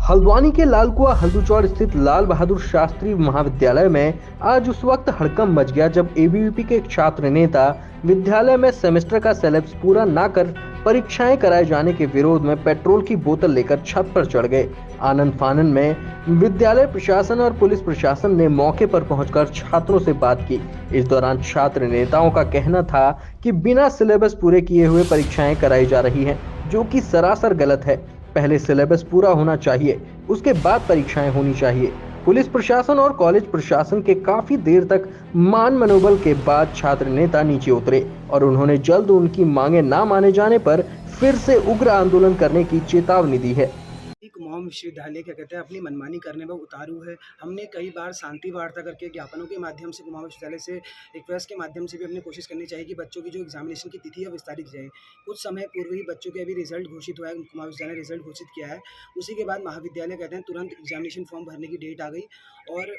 हल्द्वानी के लालकुआ हल्दूचौड़ स्थित लाल बहादुर शास्त्री महाविद्यालय में आज उस वक्त हड़कंप मच गया जब एबीवीपी के एक छात्र नेता विद्यालय में सेमेस्टर का सिलेबस पूरा न कर परीक्षाएं कराए जाने के विरोध में पेट्रोल की बोतल लेकर छत पर चढ़ गए। आनन फानन में विद्यालय प्रशासन और पुलिस प्रशासन ने मौके पर पहुंचकर छात्रों से बात की। इस दौरान छात्र नेताओं का कहना था कि बिना सिलेबस पूरे किए हुए परीक्षाएं कराई जा रही हैं, जो कि सरासर गलत है। पहले सिलेबस पूरा होना चाहिए, उसके बाद परीक्षाएं होनी चाहिए। पुलिस प्रशासन और कॉलेज प्रशासन के काफी देर तक मान मनोबल के बाद छात्र नेता नीचे उतरे और उन्होंने जल्द उनकी मांगे ना माने जाने पर फिर से उग्र आंदोलन करने की चेतावनी दी है। कुमाऊं विश्वविद्यालय क्या कहते हैं अपनी मनमानी करने में उतारू है। हमने कई बार शांति वार्ता करके ज्ञापनों के माध्यम से कुमाऊं विश्वविद्यालय से रिक्वेस्ट के माध्यम से भी अपनी कोशिश करनी चाहिए कि बच्चों की जो एग्जामिनेशन की तिथि है विस्तारित जाए। कुछ समय पूर्व ही बच्चों के अभी रिजल्ट घोषित हुआ है, कुमाऊं विश्वविद्यालय ने रिजल्ट घोषित किया है। उसी के बाद महाविद्यालय कहते हैं तुरंत एग्जामिनेशन फॉर्म भरने की डेट आ गई और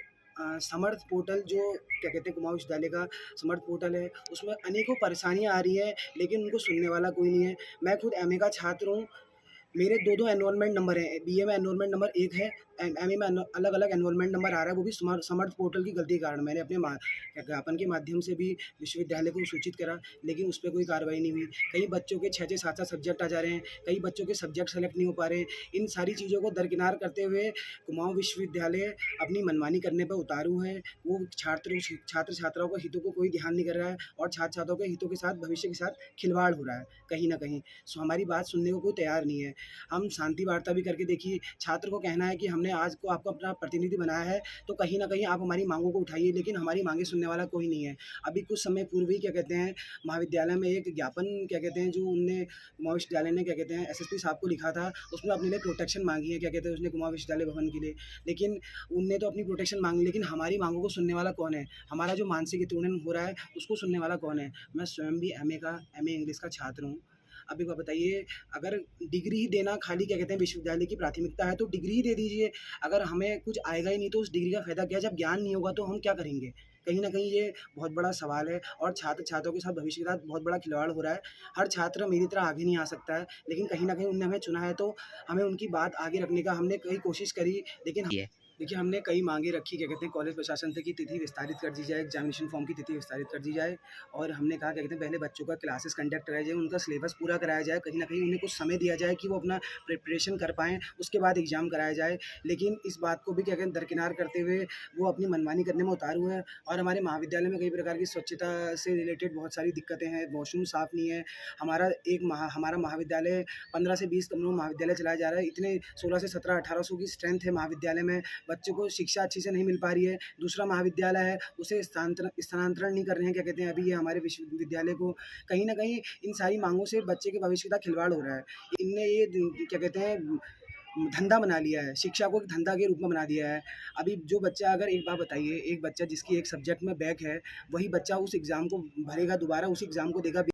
समर्थ पोर्टल जो क्या कहते हैं कुमाऊं विश्वविद्यालय का समर्थ पोर्टल है, उसमें अनेकों परेशानियां आ रही है, लेकिन उनको सुनने वाला कोई नहीं है। मैं खुद एमए का छात्र हूँ, मेरे दो एनरोलमेंट नंबर हैं। बीए में एनरोलमेंट नंबर 1 है, एमए में अलग अलग एनरोलमेंट नंबर आ रहा है, वो भी समर्थ पोर्टल की गलती के कारण। मैंने अपने ज्ञापन के माध्यम से भी विश्वविद्यालय को सूचित करा, लेकिन उस पर कोई कार्रवाई नहीं हुई। कई बच्चों के 6-6 7-7 सब्जेक्ट आ जा रहे हैं, कई बच्चों के सब्जेक्ट सेलेक्ट नहीं हो पा रहे हैं। इन सारी चीज़ों को दरकिनार करते हुए कुमाऊं विश्वविद्यालय अपनी मनमानी करने पर उतारू है। वो छात्र छात्राओं के हितों को कोई ध्यान नहीं कर रहा है और छात्र छात्राओं के हितों के साथ, भविष्य के साथ खिलवाड़ हो रहा है कहीं ना कहीं। सो हमारी बात सुनने को कोई तैयार नहीं है। हम शांति वार्ता भी करके देखिए, छात्र को कहना है कि हमने आज को आपको अपना प्रतिनिधि बनाया है, तो कहीं ना कहीं आप हमारी मांगों को उठाइए, लेकिन हमारी मांगे सुनने वाला कोई नहीं है। अभी कुछ समय पूर्व ही क्या कहते हैं महाविद्यालय में एक ज्ञापन क्या कहते हैं जो उनने कुमाऊं विश्वविद्यालय ने क्या कहते हैं एसएसपी साहब को लिखा था, उसमें अपने लिए प्रोटेक्शन मांगी है क्या कहते हैं उसने कुमाऊं विश्वविद्यालय भवन के लिए। लेकिन उनने तो अपनी प्रोटेक्शन मांगी, लेकिन हमारी मांगों को सुनने वाला कौन है? हमारा जो मानसिक उत्पीड़न हो रहा है उसको सुनने वाला कौन है? मैं स्वयं भी एमए इंग्लिश का छात्र हूँ। अब एक बात बताइए, अगर डिग्री ही देना खाली क्या कहते हैं विश्वविद्यालय की प्राथमिकता है, तो डिग्री ही दे दीजिए। अगर हमें कुछ आएगा ही नहीं तो उस डिग्री का फ़ायदा क्या? जब ज्ञान नहीं होगा तो हम क्या करेंगे? कहीं न कहीं ये बहुत बड़ा सवाल है और छात्रों के साथ, भविष्य के साथ बहुत बड़ा खिलवाड़ हो रहा है। हर छात्र मेरी तरह आगे नहीं आ सकता है, लेकिन कहीं न कहीं उन्होंने हमें चुना है, तो हमें उनकी बात आगे रखने का हमने कई कोशिश करी, लेकिन देखिए हमने कई मांगे रखी क्या कहते हैं कॉलेज प्रशासन से कि तिथि विस्तारित कर दी जाए, एग्जामिनेशन फॉर्म की तिथि विस्तारित कर दी जाए। और हमने कहा क्या कहते हैं पहले बच्चों का क्लासेस कंडक्ट कराया जाए, उनका सिलेबस पूरा कराया जाए, कहीं ना कहीं उन्हें कुछ समय दिया जाए कि वो अपना प्रिपरेशन कर पाएँ, उसके बाद एग्ज़ाम कराया जाए। लेकिन इस बात को भी क्या कहते हैं दरकिनार करते हुए वो अपनी मनमानी करने में उतारू है। और हमारे महाविद्यालय में कई प्रकार की स्वच्छता से रिलेटेड बहुत सारी दिक्कतें हैं, वॉशरूम साफ़ नहीं है। हमारा महाविद्यालय 15 से 20 कमरों में महाविद्यालय चलाया जा रहा है। इतने 16 से 17-1800 की स्ट्रेंथ है महाविद्यालय में, बच्चों को शिक्षा अच्छी से नहीं मिल पा रही है। दूसरा महाविद्यालय है, उसे स्थानांतरण नहीं कर रहे हैं क्या कहते हैं अभी ये हमारे विश्वविद्यालय को। कहीं न कहीं इन सारी माँगों से बच्चे के भविष्य का खिलवाड़ हो रहा है। इनने ये क्या कहते हैं धंधा बना लिया है, शिक्षा को एक धंधा के रूप में बना दिया है। अभी जो बच्चा, अगर एक बात बताइए, एक बच्चा जिसकी एक सब्जेक्ट में बैक है, वही बच्चा उस एग्ज़ाम को भरेगा, दोबारा उसी एग्ज़ाम को देगा।